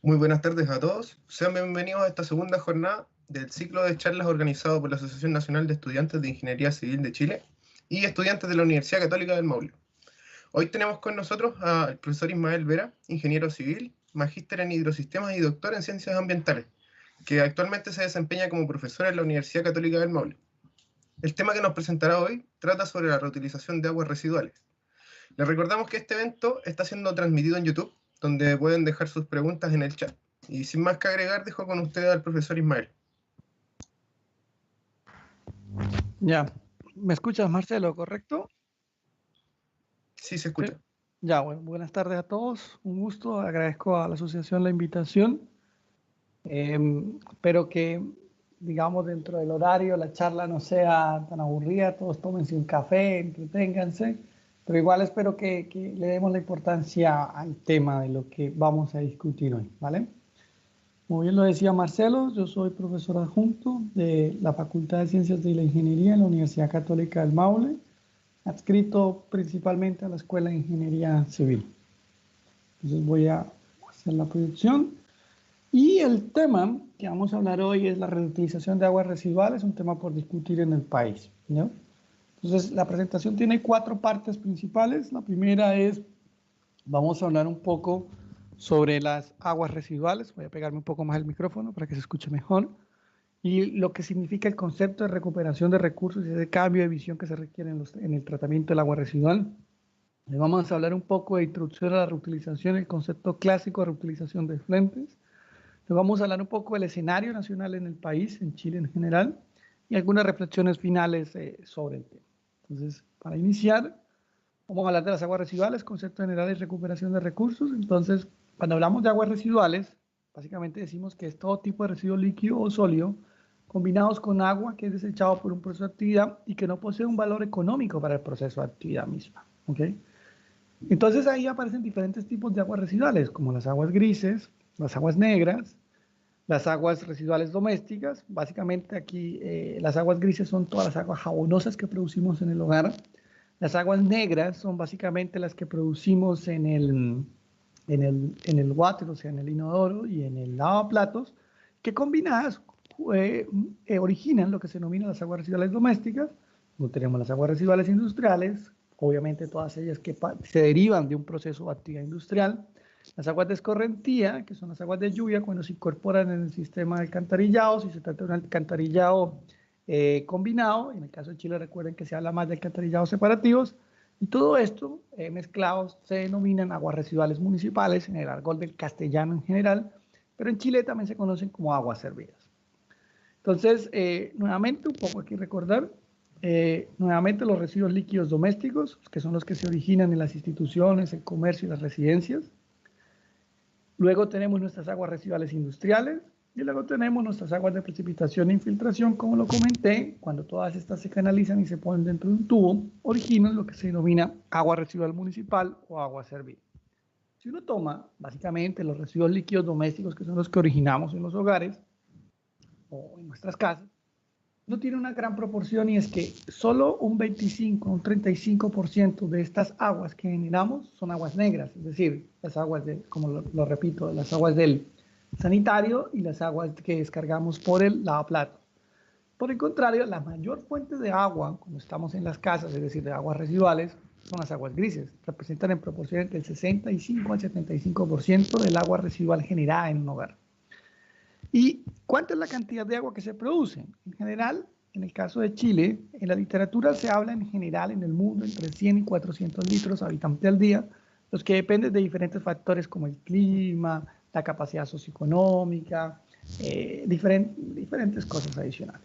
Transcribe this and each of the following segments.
Muy buenas tardes a todos. Sean bienvenidos a esta segunda jornada del ciclo de charlas organizado por la Asociación Nacional de Estudiantes de Ingeniería Civil de Chile y estudiantes de la Universidad Católica del Maule. Hoy tenemos con nosotros al profesor Ismael Vera, ingeniero civil, magíster en hidrosistemas y doctor en ciencias ambientales, que actualmente se desempeña como profesor en la Universidad Católica del Maule. El tema que nos presentará hoy trata sobre la reutilización de aguas residuales. Les recordamos que este evento está siendo transmitido en YouTube, donde pueden dejar sus preguntas en el chat. Y sin más que agregar, dejo con ustedes al profesor Ismael. Ya, ¿me escuchas, Marcelo, correcto? Sí, se escucha. Ya, bueno, buenas tardes a todos. Un gusto, agradezco a la asociación la invitación. Espero que, digamos, dentro del horario la charla no sea tan aburrida, todos tómense un café, entreténganse, pero igual espero que le demos la importancia al tema de lo que vamos a discutir hoy, ¿vale? Como bien lo decía Marcelo, yo soy profesor adjunto de la Facultad de Ciencias de la Ingeniería en la Universidad Católica del Maule, adscrito principalmente a la Escuela de Ingeniería Civil. Entonces voy a hacer la proyección. Y el tema que vamos a hablar hoy es la reutilización de aguas residuales, un tema por discutir en el país, ¿no? Entonces la presentación tiene 4 partes principales. La primera es, vamos a hablar un poco sobre las aguas residuales. Voy a pegarme un poco más el micrófono para que se escuche mejor. Y lo que significa el concepto de recuperación de recursos y ese cambio de visión que se requiere en el tratamiento del agua residual. Le vamos a hablar un poco de introducción a la reutilización, el concepto clásico de reutilización de efluentes. Le vamos a hablar un poco del escenario nacional en el país, en Chile en general, y algunas reflexiones finales sobre el tema. Entonces, para iniciar, vamos a hablar de las aguas residuales, concepto general de recuperación de recursos. Entonces, cuando hablamos de aguas residuales, básicamente decimos que es todo tipo de residuo líquido o sólido combinados con agua que es desechado por un proceso de actividad y que no posee un valor económico para el proceso de actividad misma. ¿Okay? Entonces ahí aparecen diferentes tipos de aguas residuales, como las aguas grises, las aguas negras, las aguas residuales domésticas. Básicamente aquí las aguas grises son todas las aguas jabonosas que producimos en el hogar. Las aguas negras son básicamente las que producimos en el water, o sea, en el inodoro y en el lavaplatos, que combinadas originan lo que se denomina las aguas residuales domésticas. Luego tenemos las aguas residuales industriales, obviamente todas ellas que se derivan de un proceso de actividad industrial. Las aguas de escorrentía, que son las aguas de lluvia, cuando se incorporan en el sistema de alcantarillado, si se trata de un alcantarillado combinado, en el caso de Chile recuerden que se habla más de alcantarillados separativos, y todo esto mezclados se denominan aguas residuales municipales en el argot del castellano en general, pero en Chile también se conocen como aguas servidas. Entonces, nuevamente, un poco aquí recordar, nuevamente los residuos líquidos domésticos, que son los que se originan en las instituciones, el comercio y las residencias. Luego tenemos nuestras aguas residuales industriales y luego tenemos nuestras aguas de precipitación e infiltración, como lo comenté, cuando todas estas se canalizan y se ponen dentro de un tubo, originan lo que se denomina agua residual municipal o agua servida. Si uno toma básicamente los residuos líquidos domésticos, que son los que originamos en los hogares o en nuestras casas, no tiene una gran proporción, y es que solo un 25, un 35% de estas aguas que generamos son aguas negras, es decir, las aguas, como lo repito, las aguas del sanitario y las aguas que descargamos por el lavaplatos. Por el contrario, la mayor fuente de agua cuando estamos en las casas, es decir, de aguas residuales, son las aguas grises. Representan en proporción entre el 65 al 75% del agua residual generada en un hogar. ¿Y cuánta es la cantidad de agua que se produce? En general, en el caso de Chile, en la literatura se habla en general en el mundo entre 100 y 400 litros habitante al día, los que dependen de diferentes factores como el clima, la capacidad socioeconómica, diferentes cosas adicionales.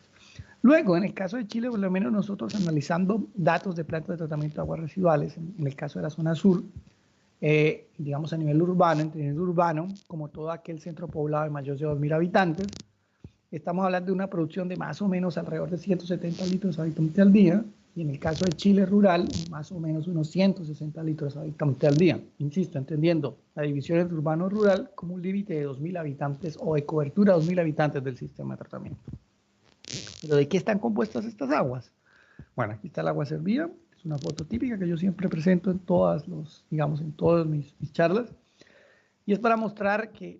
Luego, en el caso de Chile, por lo menos nosotros analizando datos de plantas de tratamiento de aguas residuales, en el caso de la zona sur, digamos a nivel urbano, entendiendo urbano, como todo aquel centro poblado de mayor de 2.000 habitantes, estamos hablando de una producción de más o menos alrededor de 170 litros habitante al día, y en el caso de Chile rural, más o menos unos 160 litros habitante al día. Insisto, entendiendo la división entre urbano-rural como un límite de 2.000 habitantes o de cobertura de 2.000 habitantes del sistema de tratamiento. ¿Pero de qué están compuestas estas aguas? Bueno, aquí está el agua servida, es una foto típica que yo siempre presento en todas mis charlas, y es para mostrar que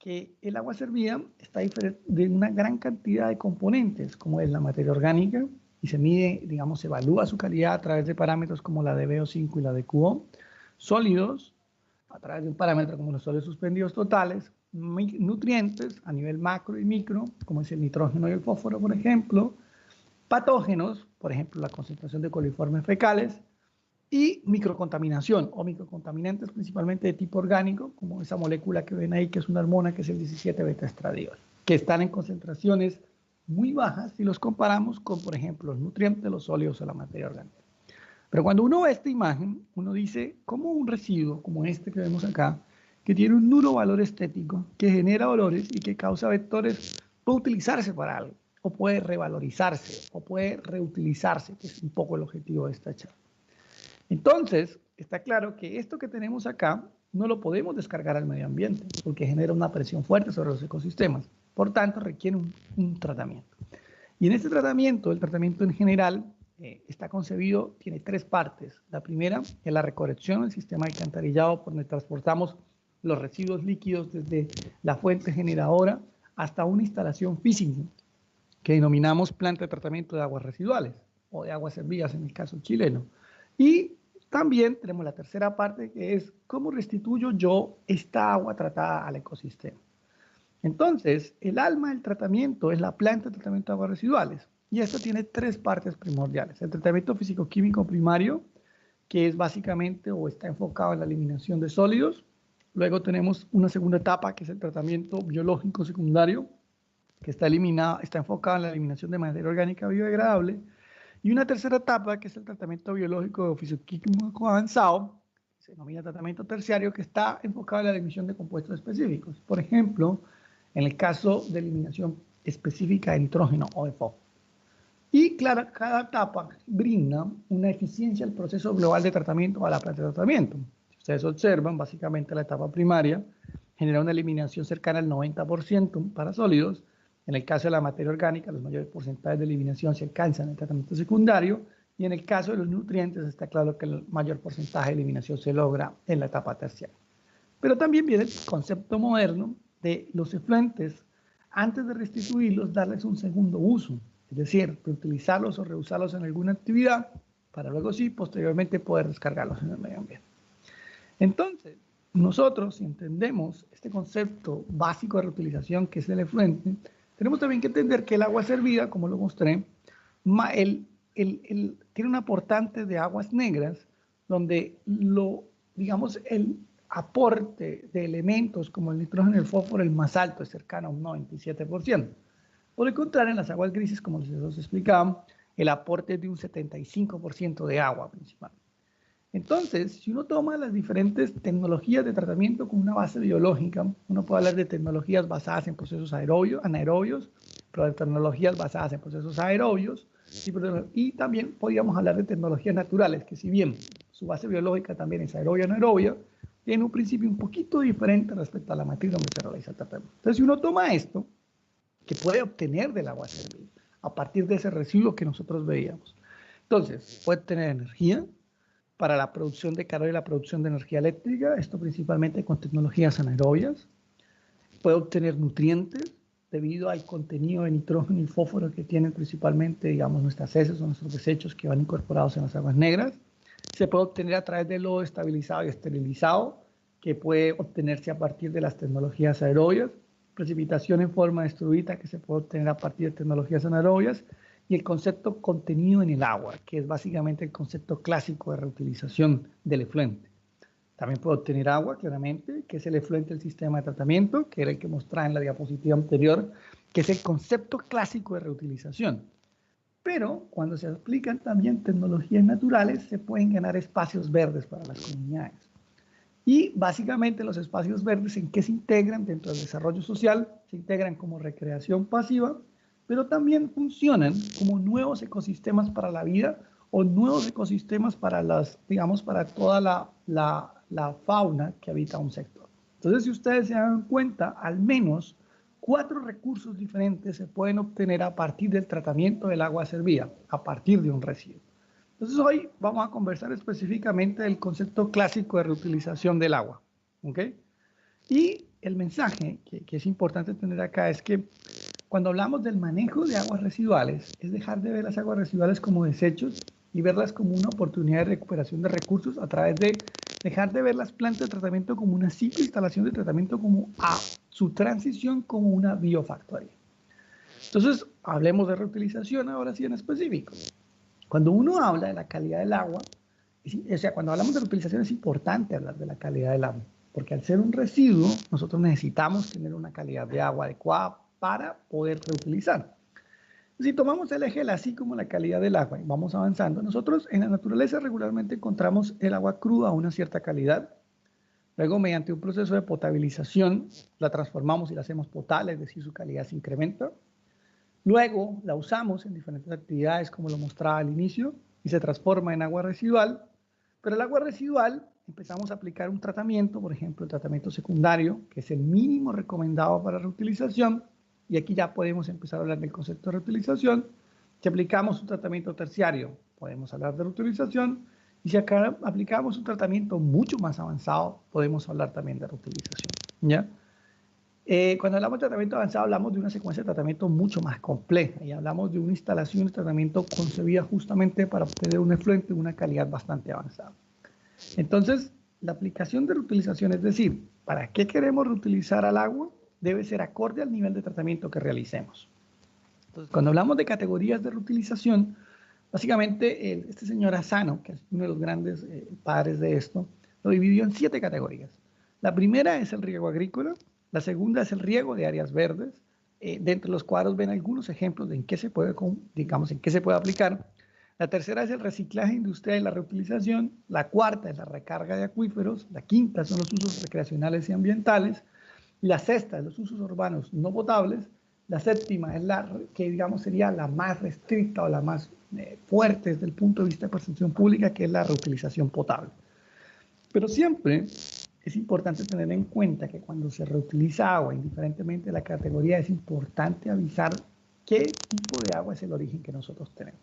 que el agua servida está de una gran cantidad de componentes, como es la materia orgánica, y se mide, digamos, se evalúa su calidad a través de parámetros como la de BO5 y la de QO, sólidos, a través de un parámetro como los sólidos suspendidos totales, nutrientes a nivel macro y micro, como es el nitrógeno y el fósforo, por ejemplo, patógenos, por ejemplo, la concentración de coliformes fecales, y microcontaminación o microcontaminantes principalmente de tipo orgánico, como esa molécula que ven ahí, que es una hormona, que es el 17-beta-estradiol, que están en concentraciones muy bajas si los comparamos con, por ejemplo, los nutrientes, los sólidos o la materia orgánica. Pero cuando uno ve esta imagen, uno dice, ¿cómo un residuo como este que vemos acá, que tiene un nulo valor estético, que genera olores y que causa vectores, puede utilizarse para algo, o puede revalorizarse, o puede reutilizarse, que es un poco el objetivo de esta charla? Entonces, está claro que esto que tenemos acá no lo podemos descargar al medio ambiente porque genera una presión fuerte sobre los ecosistemas. Por tanto, requiere un tratamiento. Y en este tratamiento, el tratamiento en general, está concebido, tiene tres partes. La primera es la recolección, el sistema de alcantarillado por donde transportamos los residuos líquidos desde la fuente generadora hasta una instalación física que denominamos planta de tratamiento de aguas residuales o de aguas servidas en el caso chileno. Y también tenemos la tercera parte, que es cómo restituyo yo esta agua tratada al ecosistema. Entonces, el alma del tratamiento es la planta de tratamiento de aguas residuales. Y esto tiene tres partes primordiales. El tratamiento físico-químico primario, que es básicamente o está enfocado en la eliminación de sólidos. Luego tenemos una segunda etapa, que es el tratamiento biológico secundario, que está enfocado en la eliminación de materia orgánica biodegradable. Y una tercera etapa, que es el tratamiento biológico o físico-químico avanzado, se denomina tratamiento terciario, que está enfocado en la eliminación de compuestos específicos. Por ejemplo, en el caso de eliminación específica de nitrógeno o de fósforo. Y claro, cada etapa brinda una eficiencia al proceso global de tratamiento o a la planta de tratamiento. Si ustedes observan, básicamente la etapa primaria genera una eliminación cercana al 90% para sólidos. En el caso de la materia orgánica, los mayores porcentajes de eliminación se alcanzan en el tratamiento secundario, y en el caso de los nutrientes está claro que el mayor porcentaje de eliminación se logra en la etapa terciaria. Pero también viene el concepto moderno de los efluentes, antes de restituirlos, darles un segundo uso, es decir, reutilizarlos o reusarlos en alguna actividad, para luego sí, posteriormente poder descargarlos en el medio ambiente. Entonces, nosotros, si entendemos este concepto básico de reutilización que es el efluente, tenemos también que entender que el agua servida, como lo mostré, tiene un aportante de aguas negras, donde digamos, el aporte de elementos como el nitrógeno y el fósforo, el más alto, es cercano a un 97%. Por el contrario, en las aguas grises, como les explicaba, el aporte es de un 75% de agua principalmente. Entonces, si uno toma las diferentes tecnologías de tratamiento con una base biológica, uno puede hablar de tecnologías basadas en procesos anaerobios, pero de tecnologías basadas en procesos aerobios, y también podríamos hablar de tecnologías naturales, que si bien su base biológica también es aerobia o anaerobia, tiene un principio un poquito diferente respecto a la matriz donde se realiza el tratamiento. Entonces, si uno toma esto, que puede obtener del agua servida, a partir de ese residuo que nosotros veíamos, entonces puede tener energía para la producción de calor y la producción de energía eléctrica, esto principalmente con tecnologías anaerobias. Puede obtener nutrientes debido al contenido de nitrógeno y fósforo que tienen principalmente, digamos, nuestras heces o nuestros desechos que van incorporados en las aguas negras. Se puede obtener a través de lodo estabilizado y esterilizado, que puede obtenerse a partir de las tecnologías aerobias. Precipitación en forma de estrudita, que se puede obtener a partir de tecnologías anaerobias. Y el concepto contenido en el agua, que es básicamente el concepto clásico de reutilización del efluente. También puede obtener agua, claramente, que es el efluente del sistema de tratamiento, que era el que mostraba en la diapositiva anterior, que es el concepto clásico de reutilización. Pero cuando se aplican también tecnologías naturales, se pueden ganar espacios verdes para las comunidades. Y básicamente los espacios verdes, ¿en qué se integran dentro del desarrollo social? Se integran como recreación pasiva, pero también funcionan como nuevos ecosistemas para la vida o nuevos ecosistemas para digamos, para toda la fauna que habita un sector. Entonces, si ustedes se dan cuenta, al menos 4 recursos diferentes se pueden obtener a partir del tratamiento del agua servida, a partir de un residuo. Entonces, hoy vamos a conversar específicamente del concepto clásico de reutilización del agua, ¿ok? Y el mensaje que es importante tener acá es que cuando hablamos del manejo de aguas residuales, es dejar de ver las aguas residuales como desechos y verlas como una oportunidad de recuperación de recursos a través de dejar de ver las plantas de tratamiento como una simple instalación de tratamiento, como a su transición como una biofactoría. Entonces, hablemos de reutilización ahora sí en específico. Cuando uno habla de la calidad del agua, o sea, cuando hablamos de reutilización es importante hablar de la calidad del agua, porque al ser un residuo, nosotros necesitamos tener una calidad de agua adecuada para poder reutilizar. Si tomamos el eje así como la calidad del agua y vamos avanzando, nosotros en la naturaleza regularmente encontramos el agua cruda a una cierta calidad. Luego, mediante un proceso de potabilización, la transformamos y la hacemos potable, es decir, su calidad se incrementa. Luego, la usamos en diferentes actividades, como lo mostraba al inicio, y se transforma en agua residual. Pero el agua residual empezamos a aplicar un tratamiento, por ejemplo, el tratamiento secundario, que es el mínimo recomendado para reutilización. Y aquí ya podemos empezar a hablar del concepto de reutilización. Si aplicamos un tratamiento terciario, podemos hablar de reutilización. Y si acá aplicamos un tratamiento mucho más avanzado, podemos hablar también de reutilización, ¿ya? Cuando hablamos de tratamiento avanzado, hablamos de una secuencia de tratamiento mucho más compleja y hablamos de una instalación de tratamiento concebida justamente para obtener un efluente de una calidad bastante avanzada. Entonces, la aplicación de reutilización, es decir, ¿para qué queremos reutilizar al agua? Debe ser acorde al nivel de tratamiento que realicemos. Entonces, cuando hablamos de categorías de reutilización, básicamente este señor Asano, que es uno de los grandes padres de esto, lo dividió en 7 categorías. La primera es el riego agrícola, la segunda es el riego de áreas verdes. Dentro de los cuadros ven algunos ejemplos de en qué se puede, digamos, en qué se puede aplicar. La tercera es el reciclaje industrial y la reutilización. La cuarta es la recarga de acuíferos. La quinta son los usos recreacionales y ambientales. La sexta es los usos urbanos no potables. La séptima es la que, digamos, sería la más restricta o la más fuerte desde el punto de vista de percepción pública, que es la reutilización potable. Pero siempre es importante tener en cuenta que cuando se reutiliza agua, indiferentemente de la categoría, es importante avisar qué tipo de agua es el origen que nosotros tenemos.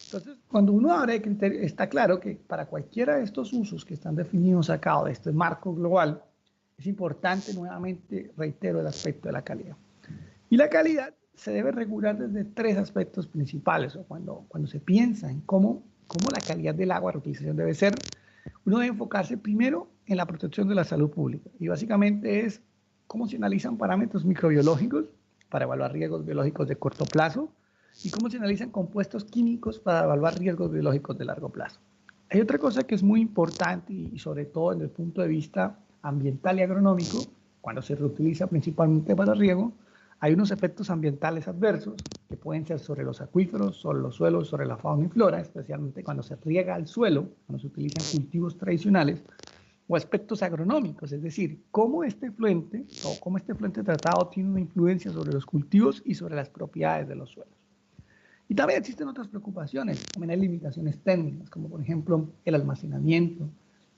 Entonces, cuando uno habla de criterios, está claro que para cualquiera de estos usos que están definidos acá, de este marco global, es importante, nuevamente, reitero, el aspecto de la calidad. Y la calidad se debe regular desde 3 aspectos principales, o cuando se piensa en cómo la calidad del agua, reutilización debe ser. Uno debe enfocarse primero en la protección de la salud pública, y básicamente es cómo se analizan parámetros microbiológicos para evaluar riesgos biológicos de corto plazo y cómo se analizan compuestos químicos para evaluar riesgos biológicos de largo plazo. Hay otra cosa que es muy importante y sobre todo desde el punto de vista ambiental y agronómico, cuando se reutiliza principalmente para riego, hay unos efectos ambientales adversos que pueden ser sobre los acuíferos, sobre los suelos, sobre la fauna y flora, especialmente cuando se riega al suelo, cuando se utilizan cultivos tradicionales, o aspectos agronómicos, es decir, cómo este efluente tratado tiene una influencia sobre los cultivos y sobre las propiedades de los suelos. Y también existen otras preocupaciones, también hay limitaciones técnicas, como por ejemplo el almacenamiento,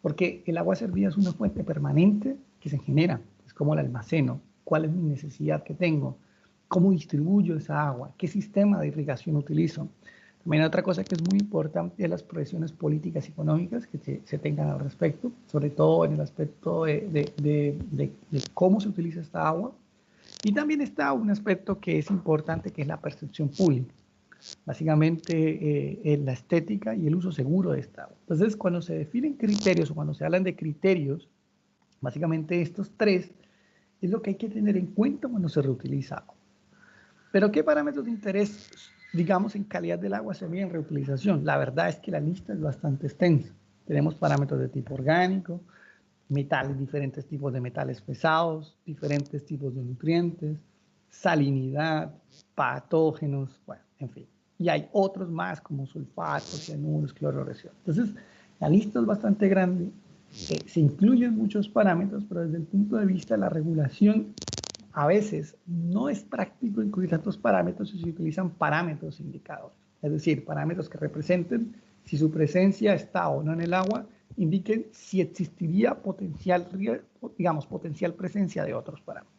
porque el agua servida es una fuente permanente que se genera, es como el almaceno, cuál es mi necesidad que tengo, cómo distribuyo esa agua, qué sistema de irrigación utilizo. También hay otra cosa que es muy importante, es las proyecciones políticas y económicas que se tengan al respecto, sobre todo en el aspecto de cómo se utiliza esta agua. Y también está un aspecto que es importante, que es la percepción pública. Básicamente la estética y el uso seguro de esta agua. Entonces, cuando se definen criterios o cuando se hablan de criterios, básicamente estos 3 es lo que hay que tener en cuenta cuando se reutiliza agua. Pero ¿qué parámetros de interés, digamos, en calidad del agua se miden en reutilización? La verdad es que la lista es bastante extensa. Tenemos parámetros de tipo orgánico, metales, diferentes tipos de metales pesados, diferentes tipos de nutrientes, salinidad, patógenos, bueno, en fin. Y hay otros más como sulfatos, cianuros, cloruracilo. Entonces, la lista es bastante grande. Se incluyen muchos parámetros, pero desde el punto de vista de la regulación, a veces no es práctico incluir tantos parámetros si se utilizan parámetros indicadores. Es decir, parámetros que representen si su presencia está o no en el agua, indiquen si existiría potencial presencia de otros parámetros.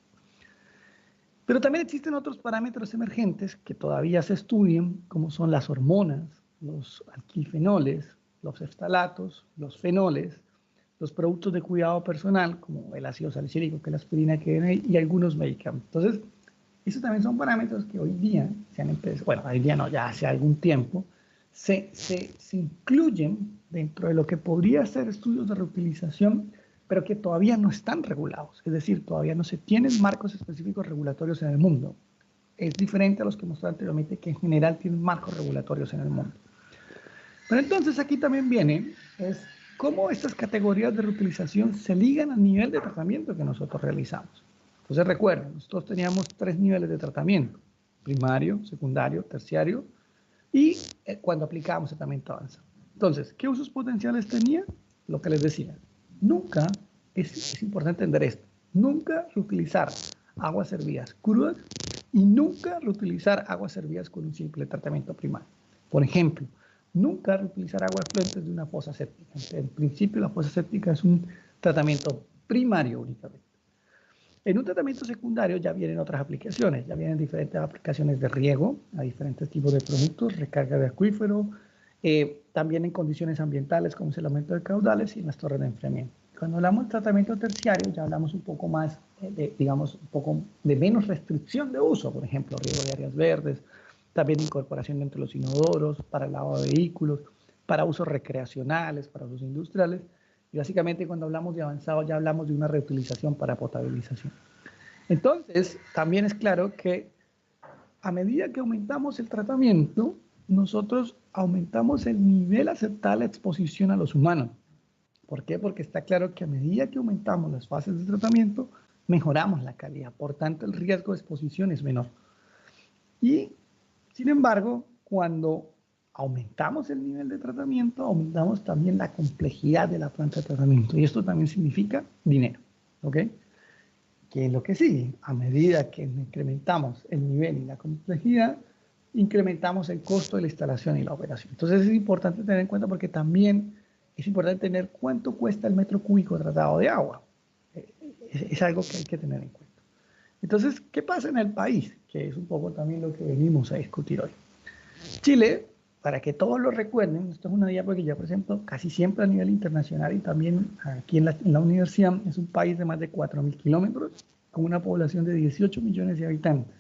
Pero también existen otros parámetros emergentes que todavía se estudian, como son las hormonas, los alquilfenoles, los phtalatos, los fenoles, los productos de cuidado personal, como el ácido salicílico, que es la aspirina que viene ahí, y algunos medicamentos. Entonces, esos también son parámetros que hoy día se han empezado, bueno, hoy día no, ya hace algún tiempo, se incluyen dentro de lo que podría ser estudios de reutilización, pero que todavía no están regulados. Es decir, todavía no se tienen marcos específicos regulatorios en el mundo. Es diferente a los que mostré anteriormente, que en general tienen marcos regulatorios en el mundo. Pero entonces aquí también viene, es cómo estas categorías de reutilización se ligan al nivel de tratamiento que nosotros realizamos. Entonces recuerden, nosotros teníamos 3 niveles de tratamiento: primario, secundario, terciario, y cuando aplicábamos tratamiento avanzado. Entonces, ¿qué usos potenciales tenía? Lo que les decía, nunca, es importante entender esto, nunca reutilizar aguas hervidas crudas y nunca reutilizar aguas hervidas con un simple tratamiento primario. Por ejemplo, nunca reutilizar aguas fluentes de una fosa séptica. En principio, la fosa séptica es un tratamiento primario únicamente. En un tratamiento secundario ya vienen otras aplicaciones, ya vienen diferentes aplicaciones de riego a diferentes tipos de productos, recarga de acuífero, también en condiciones ambientales como es el aumento de caudales y en las torres de enfriamiento. Cuando hablamos de tratamiento terciario ya hablamos un poco más, digamos, un poco de menos restricción de uso, por ejemplo, riego de áreas verdes, también incorporación dentro de los inodoros, para el lavado de vehículos, para usos recreacionales, para usos industriales. Y básicamente cuando hablamos de avanzado ya hablamos de una reutilización para potabilización. Entonces, también es claro que a medida que aumentamos el tratamiento, nosotros aumentamos el nivel aceptable de exposición a los humanos. ¿Por qué? Porque está claro que a medida que aumentamos las fases de tratamiento, mejoramos la calidad. Por tanto, el riesgo de exposición es menor. Y, sin embargo, cuando aumentamos el nivel de tratamiento, aumentamos también la complejidad de la planta de tratamiento. Y esto también significa dinero. ¿Ok? ¿Qué es lo que sigue? A medida que incrementamos el nivel y la complejidad, incrementamos el costo de la instalación y la operación. Entonces es importante tener en cuenta, porque también es importante tener cuánto cuesta el metro cúbico tratado de agua. Es algo que hay que tener en cuenta. Entonces, ¿qué pasa en el país? Que es un poco también lo que venimos a discutir hoy. Chile, para que todos lo recuerden, esto es una diapositiva que yo presento casi siempre a nivel internacional y también aquí en la universidad, es un país de más de 4.000 kilómetros, con una población de 18 millones de habitantes.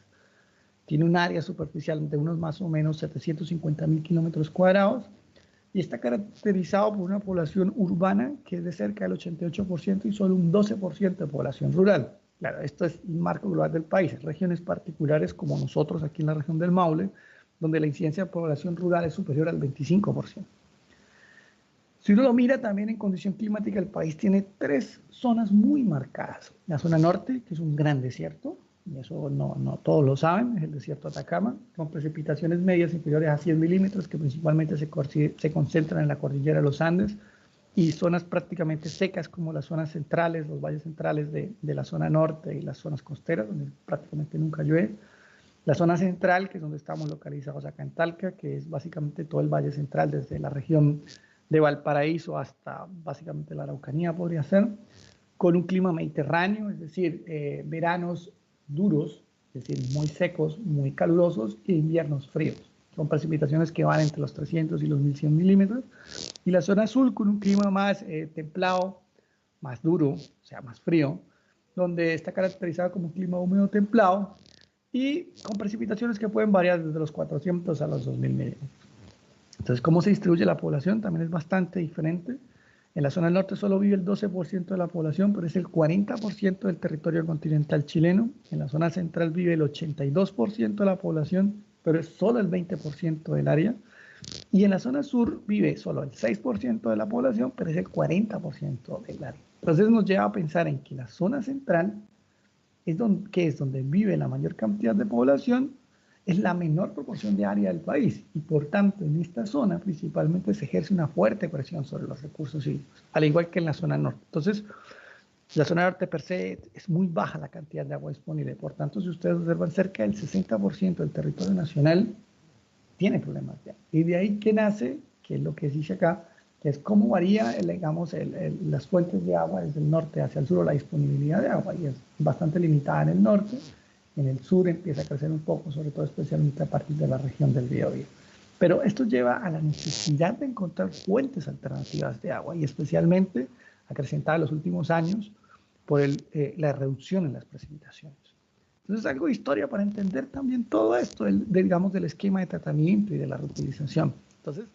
Tiene un área superficial de unos más o menos 750.000 kilómetros cuadrados y está caracterizado por una población urbana que es de cerca del 88% y solo un 12% de población rural. Claro, esto es el marco global del país. En regiones particulares como nosotros aquí en la región del Maule, donde la incidencia de población rural es superior al 25%. Si uno lo mira también en condición climática, el país tiene 3 zonas muy marcadas. La zona norte, que es un gran desierto, y eso no todos lo saben, es el desierto de Atacama, con precipitaciones medias inferiores a 100 milímetros, que principalmente se concentran en la cordillera de los Andes, y zonas prácticamente secas como las zonas centrales, los valles centrales de la zona norte y las zonas costeras, donde prácticamente nunca llueve. La zona central, que es donde estamos localizados acá en Talca, que es básicamente todo el valle central, desde la región de Valparaíso hasta básicamente la Araucanía podría ser, con un clima mediterráneo, es decir, veranos duros, es decir, muy secos, muy calurosos, e inviernos fríos, con precipitaciones que van entre los 300 y los 1.100 milímetros, y la zona azul con un clima más templado, más duro, o sea, más frío, donde está caracterizado como un clima húmedo templado, y con precipitaciones que pueden variar desde los 400 a los 2.000 milímetros. Entonces, ¿cómo se distribuye la población? También es bastante diferente. En la zona norte solo vive el 12% de la población, pero es el 40% del territorio continental chileno. En la zona central vive el 82% de la población, pero es solo el 20% del área. Y en la zona sur vive solo el 6% de la población, pero es el 40% del área. Entonces nos lleva a pensar en que la zona central, que es donde vive la mayor cantidad de población, es la menor proporción de área del país y por tanto en esta zona principalmente se ejerce una fuerte presión sobre los recursos hídricos, al igual que en la zona norte. Entonces, la zona norte per se es muy baja la cantidad de agua disponible, por tanto, si ustedes observan, cerca del 60% del territorio nacional tiene problemas de agua. Y de ahí que nace, que es lo que dice acá, que es cómo varía, digamos, las fuentes de agua desde el norte hacia el sur, o la disponibilidad de agua, y es bastante limitada en el norte. En el sur empieza a crecer un poco, sobre todo especialmente a partir de la región del Biobío. Pero esto lleva a la necesidad de encontrar fuentes alternativas de agua y especialmente acrecentada en los últimos años por la reducción en las precipitaciones. Entonces, algo de historia para entender también todo esto, digamos, del esquema de tratamiento y de la reutilización. Entonces,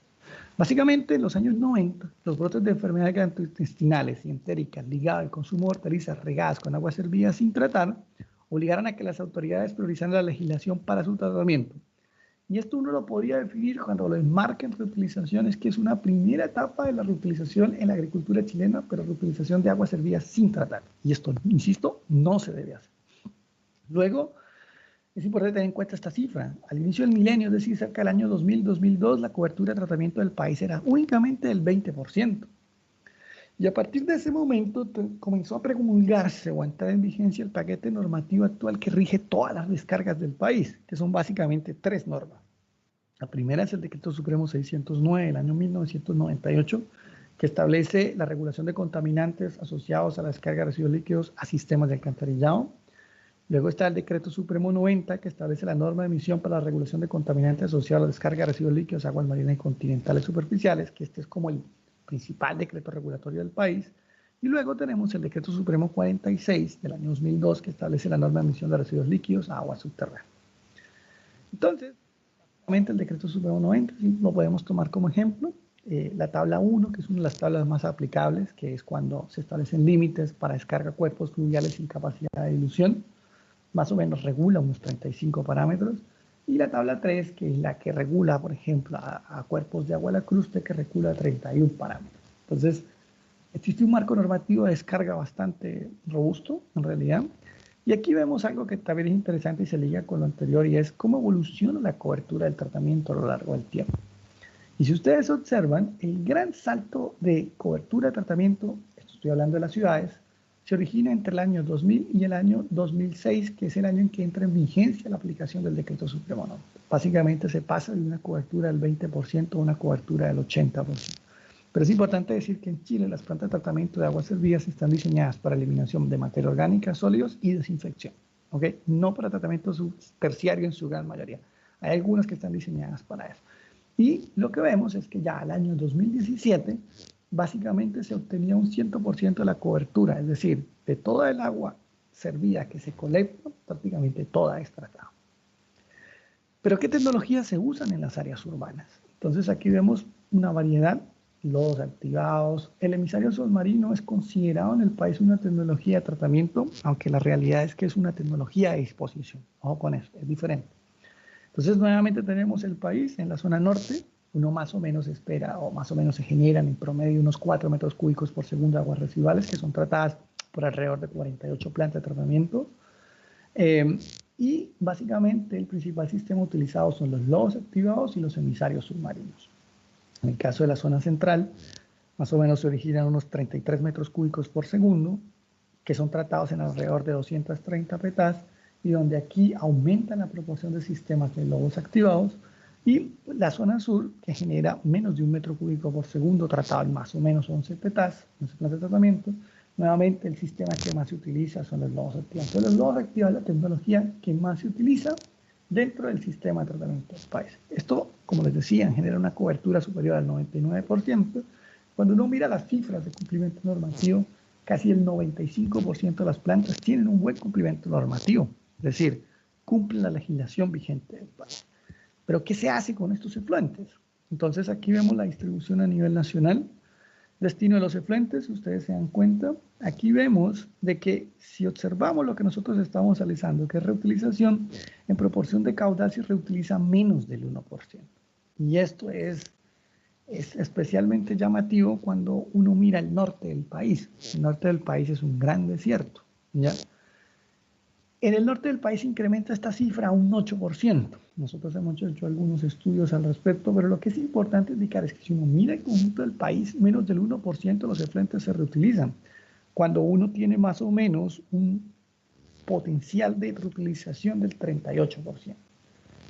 básicamente, en los años 90, los brotes de enfermedades gastrointestinales y entéricas ligados al consumo de hortalizas regadas con agua servida sin tratar obligaron a que las autoridades priorizaran la legislación para su tratamiento. Y esto uno lo podría definir cuando lo enmarca en reutilizaciones, que es una primera etapa de la reutilización en la agricultura chilena, pero reutilización de agua servida sin tratar. Y esto, insisto, no se debe hacer. Luego, es importante tener en cuenta esta cifra. Al inicio del milenio, es decir, cerca del año 2000-2002, la cobertura de tratamiento del país era únicamente del 20%. Y a partir de ese momento comenzó a promulgarse o a entrar en vigencia el paquete normativo actual que rige todas las descargas del país, que son básicamente 3 normas. La primera es el Decreto Supremo 609 del año 1998, que establece la regulación de contaminantes asociados a la descarga de residuos líquidos a sistemas de alcantarillado. Luego está el Decreto Supremo 90, que establece la norma de emisión para la regulación de contaminantes asociados a la descarga de residuos líquidos a aguas marinas y continentales superficiales, que este es como el principal decreto regulatorio del país. Y luego tenemos el Decreto Supremo 46 del año 2002, que establece la norma de emisión de residuos líquidos a aguas subterráneas. Entonces, el Decreto Supremo 90 ¿sí? Lo podemos tomar como ejemplo. La tabla 1, que es una de las tablas más aplicables, que es cuando se establecen límites para descarga de cuerpos fluviales sin capacidad de dilución, más o menos regula unos 35 parámetros. Y la tabla 3, que es la que regula, por ejemplo, a cuerpos de agua lacustre, que regula 31 parámetros. Entonces, existe un marco normativo de descarga bastante robusto, en realidad. Y aquí vemos algo que también es interesante y se liga con lo anterior, y es cómo evoluciona la cobertura del tratamiento a lo largo del tiempo. Y si ustedes observan, el gran salto de cobertura de tratamiento, esto estoy hablando de las ciudades, se origina entre el año 2000 y el año 2006, que es el año en que entra en vigencia la aplicación del Decreto Supremo 90. Básicamente se pasa de una cobertura del 20% a una cobertura del 80%. Pero es importante decir que en Chile las plantas de tratamiento de aguas servidas están diseñadas para eliminación de materia orgánica, sólidos y desinfección, ¿ok? No para tratamiento terciario en su gran mayoría. Hay algunas que están diseñadas para eso. Y lo que vemos es que ya al año 2017 básicamente se obtenía un 100% de la cobertura, es decir, de toda el agua servida que se colecta, prácticamente toda es tratada. Pero ¿qué tecnologías se usan en las áreas urbanas? Entonces aquí vemos una variedad, lodos activados. El emisario submarino es considerado en el país una tecnología de tratamiento, aunque la realidad es que es una tecnología de disposición. Ojo con eso, es diferente. Entonces nuevamente tenemos el país en la zona norte. Uno más o menos espera, o más o menos se generan en promedio unos 4 metros cúbicos por segundo de aguas residuales, que son tratadas por alrededor de 48 plantas de tratamiento. Y básicamente el principal sistema utilizado son los lodos activados y los emisarios submarinos. En el caso de la zona central, más o menos se originan unos 33 metros cúbicos por segundo, que son tratados en alrededor de 230 petas, y donde aquí aumenta la proporción de sistemas de lodos activados. Y la zona sur, que genera menos de 1 metro cúbico por segundo, tratado en más o menos 11 petas, 11 plantas de tratamiento. Nuevamente, el sistema que más se utiliza son los lodos activados. Entonces, los lodos activados es la tecnología que más se utiliza dentro del sistema de tratamiento del país. Esto, como les decía, genera una cobertura superior al 99%. Cuando uno mira las cifras de cumplimiento normativo, casi el 95% de las plantas tienen un buen cumplimiento normativo, es decir, cumplen la legislación vigente del país. Pero ¿qué se hace con estos efluentes? Entonces aquí vemos la distribución a nivel nacional. Destino de los efluentes, ustedes se dan cuenta. Aquí vemos de que si observamos lo que nosotros estamos analizando, que es reutilización, en proporción de caudal se reutiliza menos del 1%. Y esto es especialmente llamativo cuando uno mira el norte del país. El norte del país es un gran desierto, ¿ya? En el norte del país incrementa esta cifra a un 8%. Nosotros hemos hecho algunos estudios al respecto, pero lo que es importante indicar es que si uno mira el conjunto del país, menos del 1% de los efluentes se reutilizan. Cuando uno tiene más o menos un potencial de reutilización del 38%.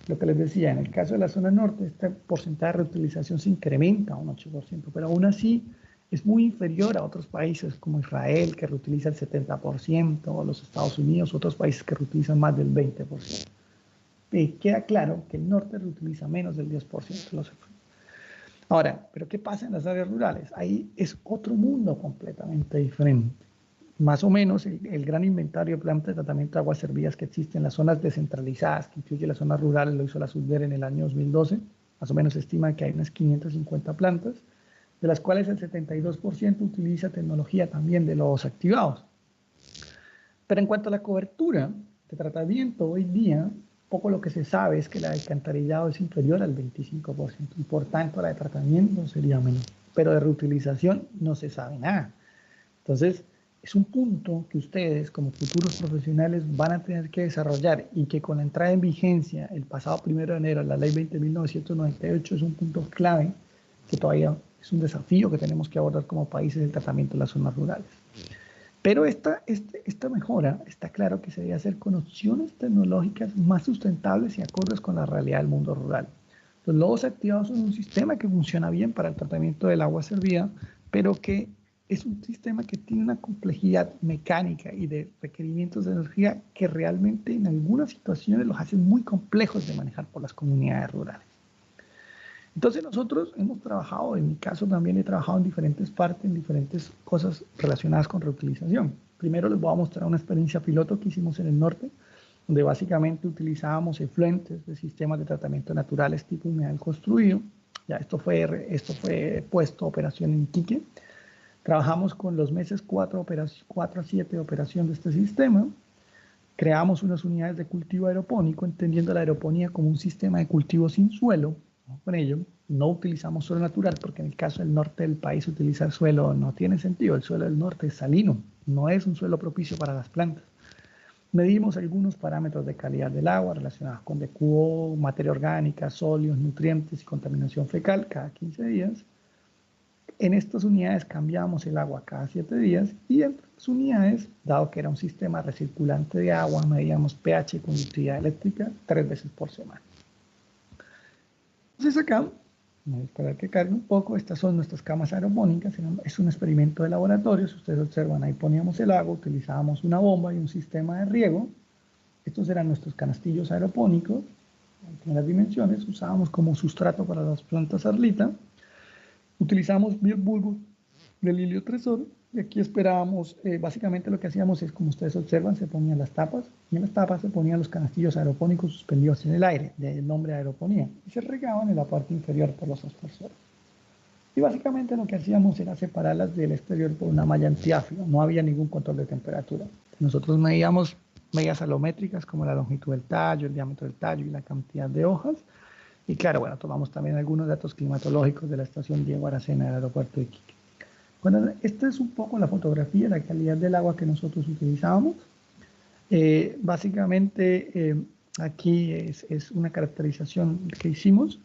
Lo que les decía, en el caso de la zona norte, este porcentaje de reutilización se incrementa a un 8%, pero aún así es muy inferior a otros países como Israel, que reutiliza el 70%, o los Estados Unidos, otros países que reutilizan más del 20%. Queda claro que el norte reutiliza menos del 10% de los efluentes. Ahora, ¿pero qué pasa en las áreas rurales? Ahí es otro mundo completamente diferente. Más o menos el gran inventario de plantas de tratamiento de aguas servidas que existe en las zonas descentralizadas, que incluye las zonas rurales, lo hizo la SUDER en el año 2012, más o menos se estima que hay unas 550 plantas, de las cuales el 72% utiliza tecnología también de los activados. Pero en cuanto a la cobertura de tratamiento, hoy día, poco lo que se sabe es que la de alcantarillado es inferior al 25%, y por tanto la de tratamiento sería menor. Pero de reutilización no se sabe nada. Entonces, es un punto que ustedes, como futuros profesionales, van a tener que desarrollar y que con la entrada en vigencia el pasado 1 de enero, la ley 20.998 es un punto clave que todavía es un desafío que tenemos que abordar como países el tratamiento de las zonas rurales. Pero esta mejora está claro que se debe hacer con opciones tecnológicas más sustentables y acordes con la realidad del mundo rural. Los lodos activados son un sistema que funciona bien para el tratamiento del agua servida, pero que es un sistema que tiene una complejidad mecánica y de requerimientos de energía que realmente en algunas situaciones los hacen muy complejos de manejar por las comunidades rurales. Entonces nosotros hemos trabajado, en mi caso también he trabajado en diferentes partes, en diferentes cosas relacionadas con reutilización. Primero les voy a mostrar una experiencia piloto que hicimos en el norte, donde básicamente utilizábamos efluentes de sistemas de tratamiento naturales tipo humedal construido. Ya esto fue puesto a operación en Iquique. Trabajamos con los meses 4 a 7 de operación de este sistema. Creamos unas unidades de cultivo aeropónico, entendiendo la aeroponía como un sistema de cultivo sin suelo. Con ello, no utilizamos suelo natural, porque en el caso del norte del país utilizar suelo no tiene sentido. El suelo del norte es salino, no es un suelo propicio para las plantas. Medimos algunos parámetros de calidad del agua relacionados con DQO, materia orgánica, sólidos, nutrientes y contaminación fecal cada 15 días. En estas unidades cambiamos el agua cada 7 días y en las unidades, dado que era un sistema recirculante de agua, medíamos pH y conductividad eléctrica 3 veces por semana. Entonces acá, voy a esperar que cargue un poco, estas son nuestras camas aeropónicas, es un experimento de laboratorio, si ustedes observan, ahí poníamos el agua, utilizábamos una bomba y un sistema de riego. Estos eran nuestros canastillos aeropónicos, en las dimensiones, usábamos como sustrato para las plantas Arlita. Utilizamos bulbos del heliotresor y aquí esperábamos, básicamente lo que hacíamos es, como ustedes observan, se ponían las tapas y en las tapas se ponían los canastillos aeropónicos suspendidos en el aire, del nombre aeroponía, y se regaban en la parte inferior por los aspersores. Y básicamente lo que hacíamos era separarlas del exterior por una malla antiáfilo, no había ningún control de temperatura. Nosotros medíamos medidas alométricas como la longitud del tallo, el diámetro del tallo y la cantidad de hojas. Y claro, bueno, tomamos también algunos datos climatológicos de la estación Diego Aracena del aeropuerto de Iquique. Bueno, esta es un poco la fotografía, la calidad del agua que nosotros utilizábamos. Básicamente, aquí es una caracterización que hicimos.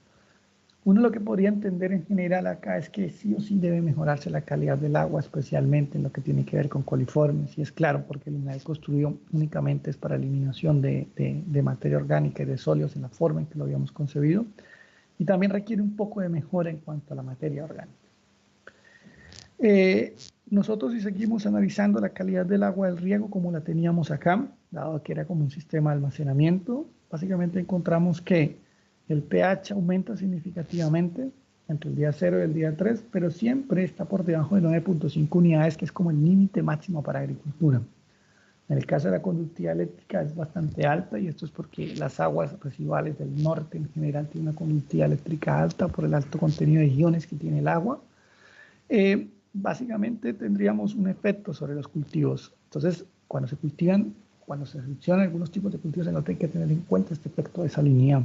Uno lo que podría entender en general acá es que sí o sí debe mejorarse la calidad del agua, especialmente en lo que tiene que ver con coliformes. Y es claro, porque el humedal construido únicamente es para eliminación de materia orgánica y de sólidos en la forma en que lo habíamos concebido. Y también requiere un poco de mejora en cuanto a la materia orgánica. Nosotros si seguimos analizando la calidad del agua del riego como la teníamos acá, dado que era como un sistema de almacenamiento, básicamente encontramos que el pH aumenta significativamente entre el día 0 y el día 3, pero siempre está por debajo de 9.5 unidades, que es como el límite máximo para agricultura. En el caso de la conductividad eléctrica es bastante alta y esto es porque las aguas residuales del norte en general tienen una conductividad eléctrica alta por el alto contenido de iones que tiene el agua. Básicamente tendríamos un efecto sobre los cultivos. Entonces, cuando se seleccionan algunos tipos de cultivos, en el norte hay que tener en cuenta este efecto de salinidad.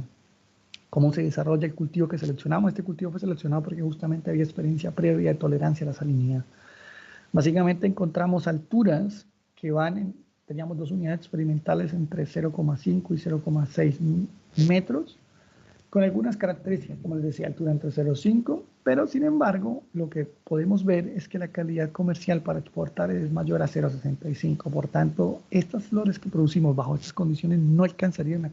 ¿Cómo se desarrolla el cultivo que seleccionamos? Este cultivo fue seleccionado porque justamente había experiencia previa de tolerancia a la salinidad. Básicamente encontramos alturas que teníamos 2 unidades experimentales entre 0,5 y 0,6 metros, con algunas características, como les decía, altura entre 0,5, pero sin embargo, lo que podemos ver es que la calidad comercial para exportar es mayor a 0,65. Por tanto, estas flores que producimos bajo estas condiciones no alcanzarían la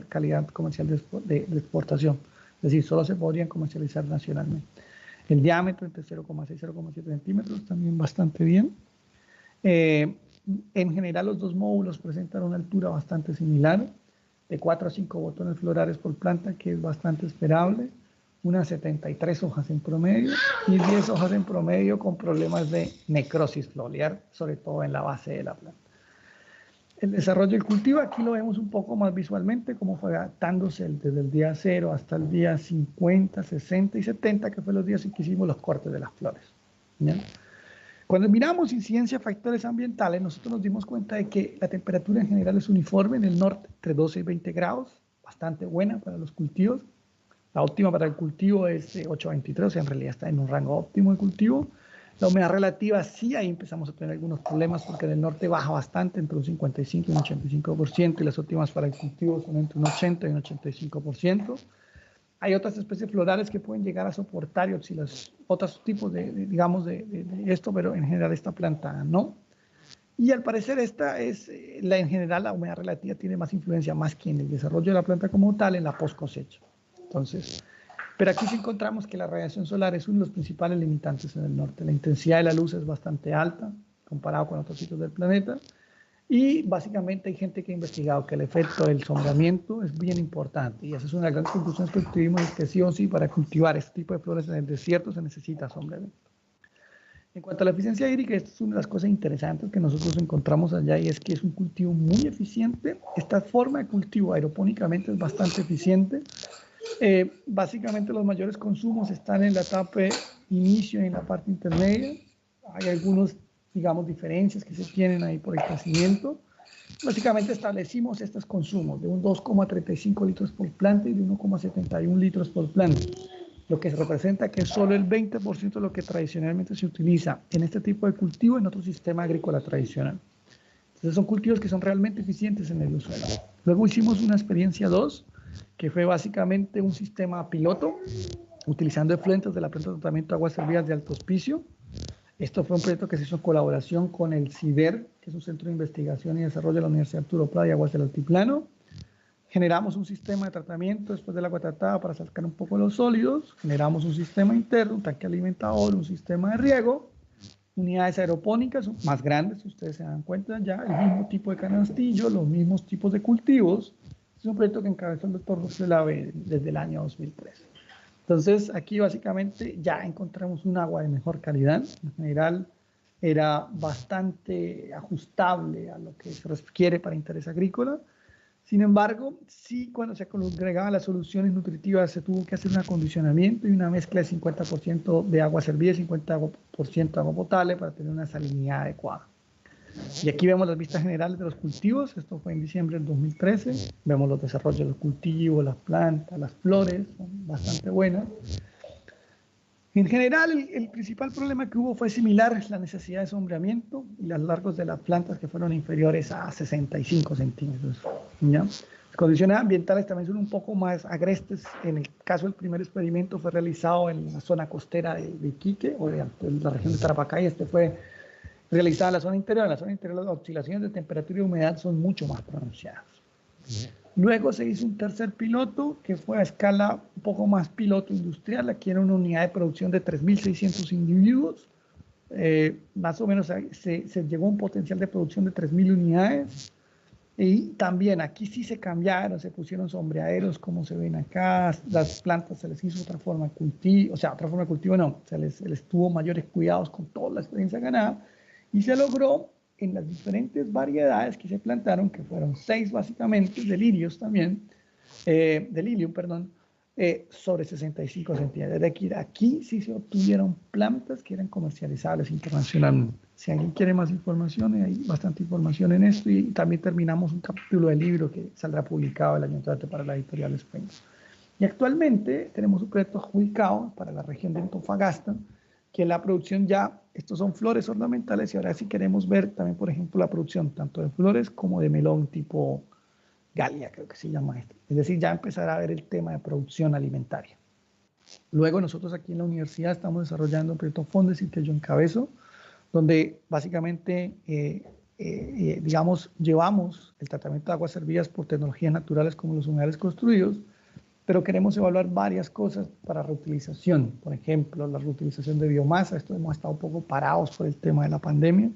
calidad comercial de exportación. Es decir, solo se podrían comercializar nacionalmente. El diámetro entre 0,6 y 0,7 centímetros también bastante bien. En general, los dos módulos presentan una altura bastante similar, de 4 a 5 botones florales por planta, que es bastante esperable. unas 73 hojas en promedio y 10 hojas en promedio con problemas de necrosis foliar, sobre todo en la base de la planta. El desarrollo del cultivo, aquí lo vemos un poco más visualmente, cómo fue adaptándose desde el día 0 hasta el día 50, 60 y 70, que fue los días en que hicimos los cortes de las flores. ¿Ya? Cuando miramos incidencia de factores ambientales, nosotros nos dimos cuenta de que la temperatura en general es uniforme en el norte, entre 12 y 20 grados, bastante buena para los cultivos. La óptima para el cultivo es 8,23, o sea, en realidad está en un rango óptimo de cultivo. La humedad relativa, sí, ahí empezamos a tener algunos problemas porque en el norte baja bastante, entre un 55 y un 85%, y las óptimas para el cultivo son entre un 80 y un 85%. Hay otras especies florales que pueden llegar a soportar otros tipos digamos, de esto, pero en general esta planta no. Y al parecer en general la humedad relativa tiene más influencia más que en el desarrollo de la planta como tal, en la post cosecha. Entonces, pero aquí sí encontramos que la radiación solar es uno de los principales limitantes en el norte. La intensidad de la luz es bastante alta comparado con otros sitios del planeta. Y básicamente hay gente que ha investigado que el efecto del sombreamiento es bien importante. Y esa es una de las grandes conclusiones que tuvimos, es que sí o sí para cultivar este tipo de flores en el desierto se necesita sombreamiento. En cuanto a la eficiencia hídrica, esta es una de las cosas interesantes que nosotros encontramos allá, y es que es un cultivo muy eficiente. Esta forma de cultivo aeropónicamente es bastante eficiente. Básicamente los mayores consumos están en la etapa de inicio y en la parte intermedia. Hay algunos, digamos, diferencias que se tienen ahí por el crecimiento. Básicamente establecimos estos consumos de un 2,35 litros por planta y de 1,71 litros por planta, lo que representa que es solo el 20% de lo que tradicionalmente se utiliza en este tipo de cultivo en otro sistema agrícola tradicional. Entonces son cultivos que son realmente eficientes en el uso del agua. Luego hicimos una experiencia 2, que fue básicamente un sistema piloto utilizando efluentes de la planta de tratamiento de aguas servidas de Alto Hospicio. Esto fue un proyecto que se hizo en colaboración con el CIDER, que es un centro de investigación y desarrollo de la Universidad Arturo Prat y Aguas del Altiplano. Generamos un sistema de tratamiento después del agua tratada para sacar un poco los sólidos. Generamos un sistema interno, un tanque alimentador, un sistema de riego, unidades aeropónicas más grandes, si ustedes se dan cuenta ya, el mismo tipo de canastillo, los mismos tipos de cultivos. Es un proyecto que encabezó el doctor José Lave desde el año 2003. Entonces, aquí básicamente ya encontramos un agua de mejor calidad. En general, era bastante ajustable a lo que se requiere para interés agrícola. Sin embargo, sí, cuando se agregaban las soluciones nutritivas, se tuvo que hacer un acondicionamiento y una mezcla de 50% de agua servida y 50% de agua potable para tener una salinidad adecuada. Y aquí vemos las vistas generales de los cultivos. Esto fue en diciembre del 2013. Vemos los desarrollos de los cultivos, las plantas, las flores, son bastante buenas. En general, el principal problema que hubo fue similar, la necesidad de sombreamiento y los largos de las plantas que fueron inferiores a 65 centímetros. ¿Ya? Las condiciones ambientales también son un poco más agrestes. En el caso del primer experimento fue realizado en la zona costera de Iquique o de la región de Tarapacá, y este fue realizado en la zona interior. En la zona interior las oscilaciones de temperatura y humedad son mucho más pronunciadas. Luego se hizo un tercer piloto que fue a escala un poco más piloto industrial. Aquí era una unidad de producción de 3.600 individuos. Más o menos se llegó a un potencial de producción de 3.000 unidades. Y también aquí sí se cambiaron, se pusieron sombreaderos como se ven acá. Las plantas se les hizo otra forma de cultivo, o sea, otra forma de cultivo no, se les tuvo mayores cuidados con toda la experiencia ganada. Y se logró en las diferentes variedades que se plantaron, que fueron 6 básicamente, de lirios también, de lilium, perdón, sobre 65 centímetros. Aquí sí se obtuvieron plantas que eran comercializables internacionalmente. Si alguien quiere más información, hay bastante información en esto, y también terminamos un capítulo del libro que saldrá publicado el año entrante para la editorial España. Y actualmente tenemos un proyecto adjudicado para la región de Antofagasta, que la producción ya, estos son flores ornamentales, y ahora sí queremos ver también, por ejemplo, la producción tanto de flores como de melón tipo Galia, creo que se llama esto. Es decir, ya empezar a ver el tema de producción alimentaria. Luego nosotros aquí en la universidad estamos desarrollando un proyecto Fondesit que yo encabezo, donde básicamente, digamos, llevamos el tratamiento de aguas servidas por tecnologías naturales como los humedales construidos, pero queremos evaluar varias cosas para reutilización. Por ejemplo, la reutilización de biomasa. Esto hemos estado un poco parados por el tema de la pandemia.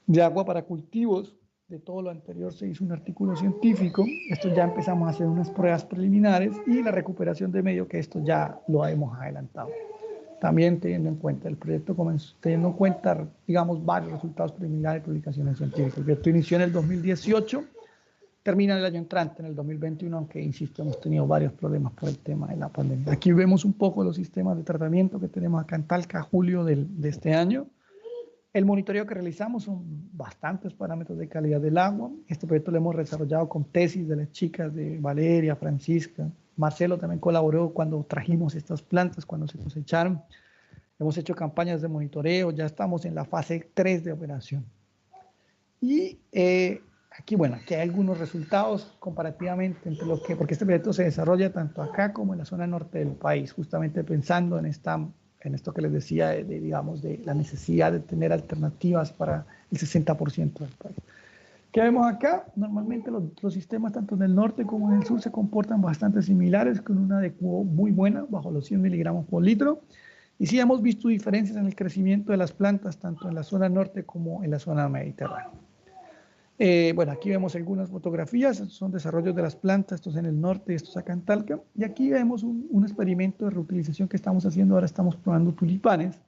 De agua para cultivos. de todo lo anterior se hizo un artículo científico. Esto ya empezamos a hacer unas pruebas preliminares y la recuperación de medio, que esto ya lo hemos adelantado. También teniendo en cuenta el proyecto, teniendo en cuenta, digamos, varios resultados preliminares de publicaciones científicas. El proyecto inició en el 2018, termina el año entrante, en el 2021, aunque, insisto, hemos tenido varios problemas por el tema de la pandemia. Aquí vemos un poco los sistemas de tratamiento que tenemos acá en Talca, julio de este año. El monitoreo que realizamos son bastantes parámetros de calidad del agua. Este proyecto lo hemos desarrollado con tesis de las chicas de Valeria, Francisca. Marcelo también colaboró cuando trajimos estas plantas, cuando se cosecharon. Hemos hecho campañas de monitoreo, ya estamos en la fase 3 de operación. Y aquí, bueno, aquí hay algunos resultados comparativamente entre lo que, porque este proyecto se desarrolla tanto acá como en la zona norte del país, justamente pensando en esto que les decía, digamos, de la necesidad de tener alternativas para el 60% del país. ¿Qué vemos acá? Normalmente los sistemas tanto en el norte como en el sur se comportan bastante similares, con una de cubo muy buena, bajo los 100 miligramos por litro. Y sí hemos visto diferencias en el crecimiento de las plantas, tanto en la zona norte como en la zona mediterránea. Bueno, aquí vemos algunas fotografías, son desarrollos de las plantas, estos en el norte, estos acá en Talca. Y aquí vemos un experimento de reutilización que estamos haciendo, ahora estamos probando tulipanes.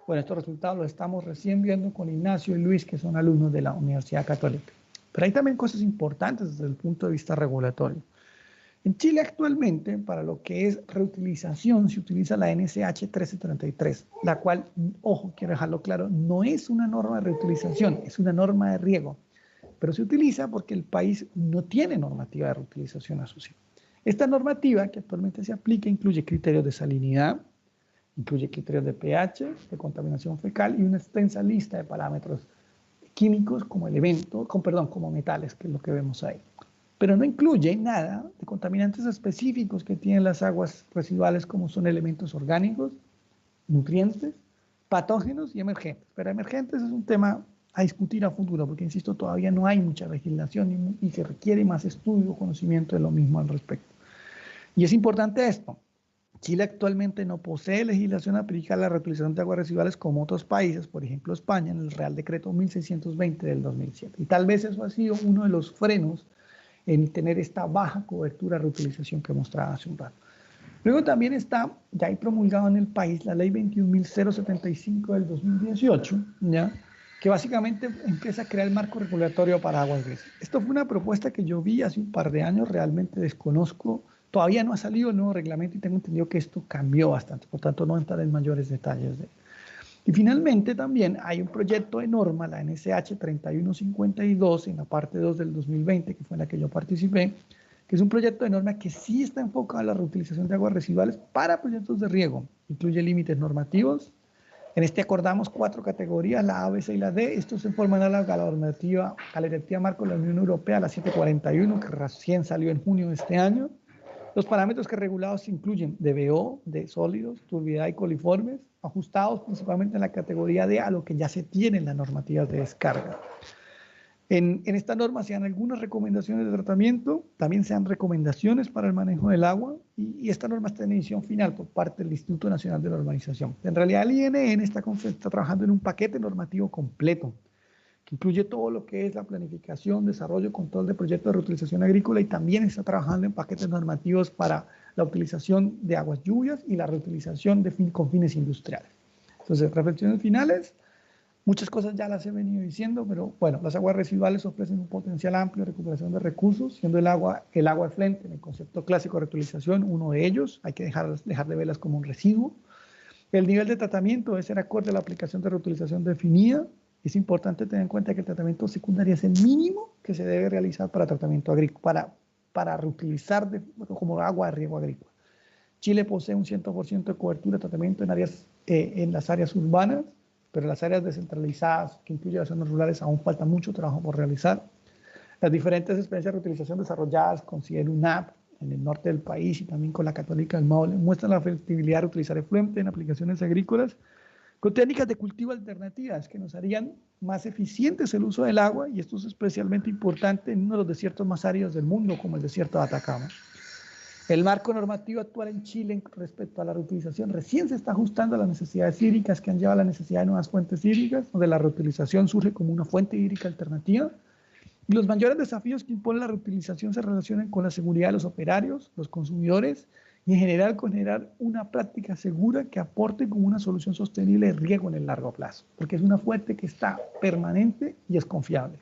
Bueno, estos resultados los estamos recién viendo con Ignacio y Luis, que son alumnos de la Universidad Católica. Pero hay también cosas importantes desde el punto de vista regulatorio. En Chile actualmente, para lo que es reutilización, se utiliza la NSH 1333, la cual, ojo, quiero dejarlo claro, no es una norma de reutilización, es una norma de riego, pero se utiliza porque el país no tiene normativa de reutilización asociada. Esta normativa que actualmente se aplica incluye criterios de salinidad, incluye criterios de pH, de contaminación fecal y una extensa lista de parámetros químicos como elementos, como metales, que es lo que vemos ahí. Pero no incluye nada de contaminantes específicos que tienen las aguas residuales, como son elementos orgánicos, nutrientes, patógenos y emergentes. Pero emergentes es un tema a discutir a futuro, porque, insisto, todavía no hay mucha legislación y se requiere más estudio, conocimiento de lo mismo al respecto. Y es importante esto. Chile actualmente no posee legislación aplicada a la reutilización de aguas residuales como otros países, por ejemplo España, en el Real Decreto 1620 del 2007. Y tal vez eso ha sido uno de los frenos en tener esta baja cobertura de reutilización que mostraba hace un rato. Luego también está, ya hay promulgado en el país, la ley 21.075 del 2018, ¿ya?, que básicamente empieza a crear el marco regulatorio para aguas grises. Esto fue una propuesta que yo vi hace un par de años, realmente desconozco, todavía no ha salido el nuevo reglamento y tengo entendido que esto cambió bastante, por tanto no entrar en mayores detalles de él. Y finalmente también hay un proyecto de norma, la NSH 3152, en la parte 2 del 2020, que fue en la que yo participé, que es un proyecto de norma que sí está enfocado en la reutilización de aguas residuales para proyectos de riego. Incluye límites normativos. En este acordamos 4 categorías, la A, B, C y la D. Esto se forma en la normativa, a la directiva marco de la Unión Europea, la 741, que recién salió en junio de este año. Los parámetros que regulados incluyen DBO, de sólidos, turbidez y coliformes, ajustados principalmente en la categoría D a lo que ya se tiene en las normativas de descarga. En esta norma se dan algunas recomendaciones de tratamiento, también se dan recomendaciones para el manejo del agua y esta norma está en edición final por parte del Instituto Nacional de Normalización. En realidad el INN está trabajando en un paquete normativo completo que incluye todo lo que es la planificación, desarrollo, control de proyectos de reutilización agrícola y también está trabajando en paquetes normativos para la utilización de aguas lluvias y la reutilización con fines industriales. Entonces, reflexiones finales. Muchas cosas ya las he venido diciendo, pero bueno, las aguas residuales ofrecen un potencial amplio de recuperación de recursos, siendo el agua efluente en el concepto clásico de reutilización uno de ellos. Hay que dejar de verlas como un residuo. El nivel de tratamiento debe ser acorde a la aplicación de reutilización definida. Es importante tener en cuenta que el tratamiento secundario es el mínimo que se debe realizar para tratamiento agrícola, para reutilizar como agua de riego agrícola. Chile posee un 100% de cobertura de tratamiento en las áreas urbanas, pero en las áreas descentralizadas, que incluye las zonas rurales, aún falta mucho trabajo por realizar. Las diferentes experiencias de reutilización desarrolladas con CIER-UNAP en el norte del país y también con la Católica del Maule muestran la factibilidad de reutilizar efluente en aplicaciones agrícolas con técnicas de cultivo alternativas que nos harían más eficientes el uso del agua, y esto es especialmente importante en uno de los desiertos más áridos del mundo, como el desierto de Atacama. El marco normativo actual en Chile respecto a la reutilización recién se está ajustando a las necesidades hídricas que han llevado a la necesidad de nuevas fuentes hídricas, donde la reutilización surge como una fuente hídrica alternativa. Los mayores desafíos que impone la reutilización se relacionan con la seguridad de los operarios, los consumidores y en general con generar una práctica segura que aporte como una solución sostenible de riego en el largo plazo, porque es una fuente que está permanente y es confiable.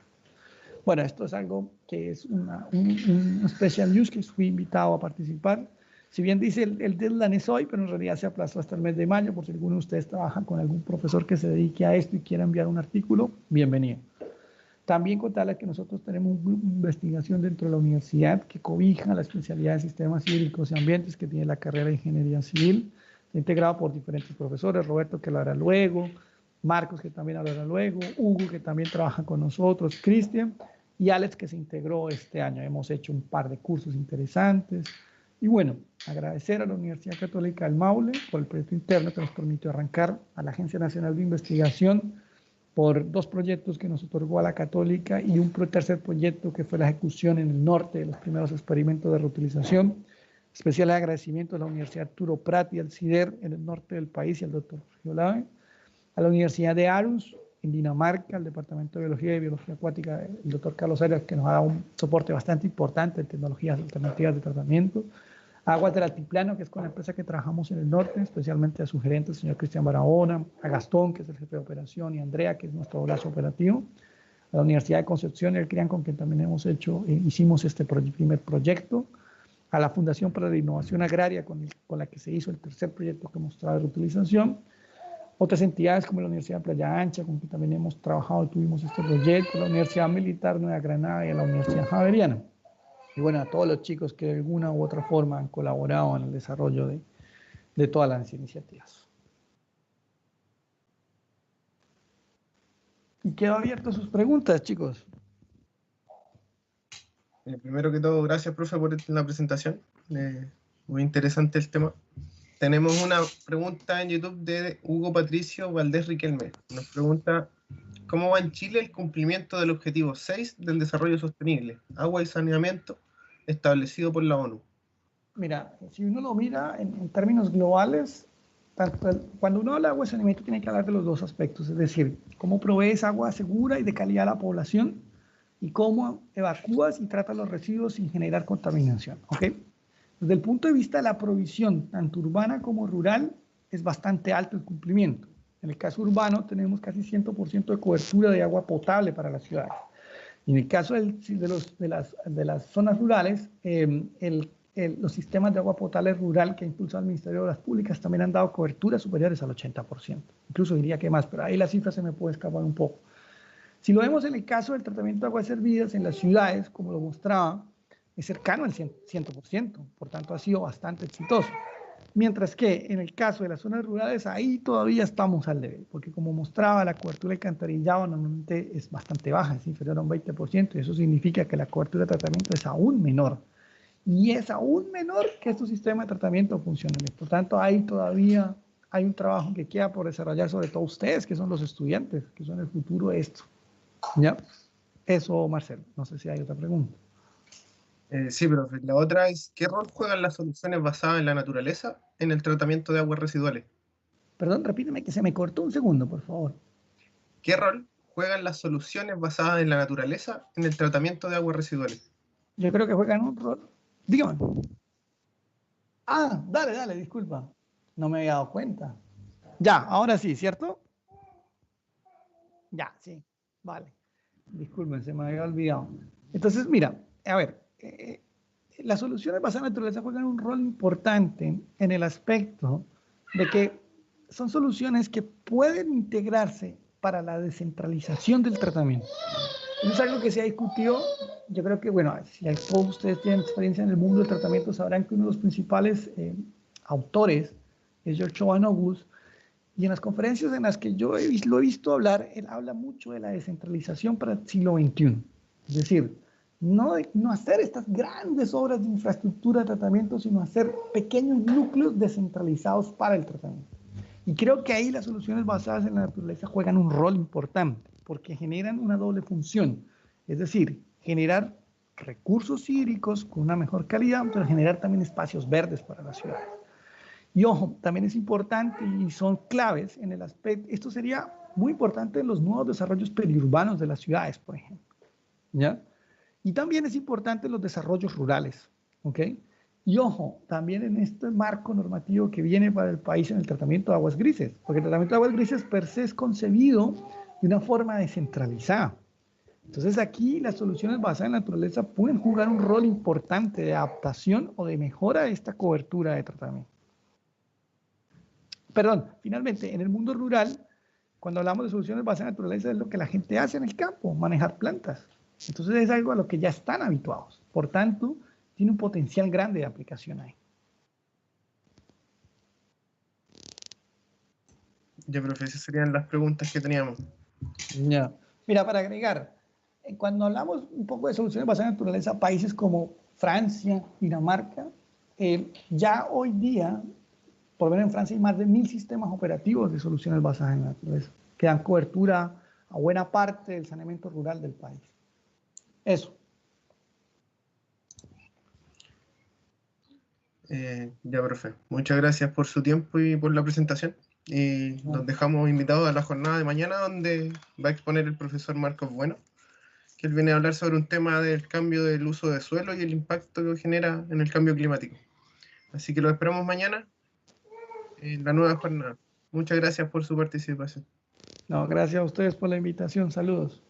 Bueno, esto es algo que es un special use que fui invitado a participar. Si bien dice el deadline es hoy, pero en realidad se aplazó hasta el mes de mayo, por si alguno de ustedes trabaja con algún profesor que se dedique a esto y quiera enviar un artículo, bienvenido. También contarles que nosotros tenemos un grupo de investigación dentro de la universidad que cobija la especialidad de sistemas hídricos y ambientes que tiene la carrera de ingeniería civil. Está integrado por diferentes profesores, Roberto que lo hará luego, Marcos que también hablará luego, Hugo que también trabaja con nosotros, Cristian y Alex que se integró este año. Hemos hecho un par de cursos interesantes. Y bueno, agradecer a la Universidad Católica del Maule por el proyecto interno que nos permitió arrancar, a la Agencia Nacional de Investigación por 2 proyectos que nos otorgó a la Católica y un tercer proyecto que fue la ejecución en el norte de los primeros experimentos de reutilización. Especial agradecimiento a la Universidad Arturo Prat y al CIDER en el norte del país y al doctor Giolave, a la Universidad de Aarhus en Dinamarca, al Departamento de Biología y Biología Acuática, el doctor Carlos Arias, que nos ha dado un soporte bastante importante en tecnologías alternativas de tratamiento, a Aguas del Altiplano, que es con la empresa que trabajamos en el norte, especialmente a su gerente, el señor Cristian Barahona, a Gastón, que es el jefe de operación, y a Andrea, que es nuestro brazo operativo, a la Universidad de Concepción y el CRIAN, con quien también hicimos este primer proyecto, a la Fundación para la Innovación Agraria, con la que se hizo el tercer proyecto que mostraba de reutilización, otras entidades como la Universidad de Playa Ancha, con quien también hemos trabajado y tuvimos este proyecto, la Universidad Militar Nueva Granada y a la Universidad Javeriana. Y bueno, a todos los chicos que de alguna u otra forma han colaborado en el desarrollo de todas las iniciativas. Y quedo abierto a sus preguntas, chicos. Primero que todo, gracias, profe, por la presentación. Muy interesante el tema. Tenemos una pregunta en YouTube de Hugo Patricio Valdés Riquelme. Nos pregunta, ¿cómo va en Chile el cumplimiento del objetivo 6 del desarrollo sostenible, agua y saneamiento, establecido por la ONU? Mira, si uno lo mira en términos globales, cuando uno habla de agua y saneamiento tiene que hablar de los 2 aspectos, es decir, cómo provees agua segura y de calidad a la población y cómo evacúas y tratas los residuos sin generar contaminación, ¿ok? Desde el punto de vista de la provisión, tanto urbana como rural, es bastante alto el cumplimiento. En el caso urbano tenemos casi 100% de cobertura de agua potable para las ciudades. Y en el caso de las zonas rurales, los sistemas de agua potable rural que ha impulsado el Ministerio de Obras Públicas también han dado coberturas superiores al 80%. Incluso diría que más, pero ahí la cifra se me puede escapar un poco. Si lo vemos en el caso del tratamiento de aguas servidas en las ciudades, como lo mostraba, es cercano al 100%, por tanto ha sido bastante exitoso. Mientras que en el caso de las zonas rurales, ahí todavía estamos al nivel, porque como mostraba, la cobertura de alcantarillado normalmente es bastante baja, es inferior a un 20%, y eso significa que la cobertura de tratamiento es aún menor. Y es aún menor que estos sistemas de tratamiento funcionales. Por tanto, ahí todavía hay un trabajo que queda por desarrollar, sobre todo ustedes, que son los estudiantes, que son el futuro de esto. ¿Ya? Eso, Marcelo. No sé si hay otra pregunta. Sí, profe. La otra es, ¿qué rol juegan las soluciones basadas en la naturaleza en el tratamiento de aguas residuales? Perdón, repíteme que se me cortó un segundo, por favor. ¿Qué rol juegan las soluciones basadas en la naturaleza en el tratamiento de aguas residuales? Yo creo que juegan un rol. Dígame. Ah, dale, disculpa. No me había dado cuenta. Ya, ahora sí, ¿cierto? Ya, sí. Vale. Disculpen, se me había olvidado. Entonces, mira, a ver, las soluciones basadas en la naturaleza juegan un rol importante en el aspecto de que son soluciones que pueden integrarse para la descentralización del tratamiento. Eso es algo que se ha discutido. Yo creo que, bueno, si todos ustedes tienen experiencia en el mundo del tratamiento, sabrán que uno de los principales autores es George August, y en las conferencias en las que yo lo he visto hablar, él habla mucho de la descentralización para el siglo XXI. Es decir, no hacer estas grandes obras de infraestructura de tratamiento, sino hacer pequeños núcleos descentralizados para el tratamiento. Y creo que ahí las soluciones basadas en la naturaleza juegan un rol importante, porque generan una doble función. Es decir, generar recursos hídricos con una mejor calidad, pero generar también espacios verdes para las ciudades. Y ojo, también es importante y son claves en el aspecto, esto sería muy importante en los nuevos desarrollos periurbanos de las ciudades, por ejemplo, ¿ya? Y también es importante los desarrollos rurales, ¿ok? Y ojo, también en este marco normativo que viene para el país en el tratamiento de aguas grises, porque el tratamiento de aguas grises per se es concebido de una forma descentralizada. Entonces aquí las soluciones basadas en la naturaleza pueden jugar un rol importante de adaptación o de mejora de esta cobertura de tratamiento. Perdón, finalmente, en el mundo rural, cuando hablamos de soluciones basadas en la naturaleza, es lo que la gente hace en el campo, manejar plantas. Entonces es algo a lo que ya están habituados. Por tanto, tiene un potencial grande de aplicación ahí. Ya, profe, esas serían las preguntas que teníamos. Ya. Mira, para agregar, cuando hablamos un poco de soluciones basadas en la naturaleza, países como Francia, Dinamarca, ya hoy día, por lo menos en Francia, hay más de 1000 sistemas operativos de soluciones basadas en la naturaleza, que dan cobertura a buena parte del saneamiento rural del país. Eso. Ya, profe. Muchas gracias por su tiempo y por la presentación. Y nos dejamos invitados a la jornada de mañana, donde va a exponer el profesor Marcos Bueno, que él viene a hablar sobre un tema del cambio del uso de suelo y el impacto que genera en el cambio climático. Así que lo esperamos mañana en la nueva jornada. Muchas gracias por su participación. No, gracias a ustedes por la invitación. Saludos.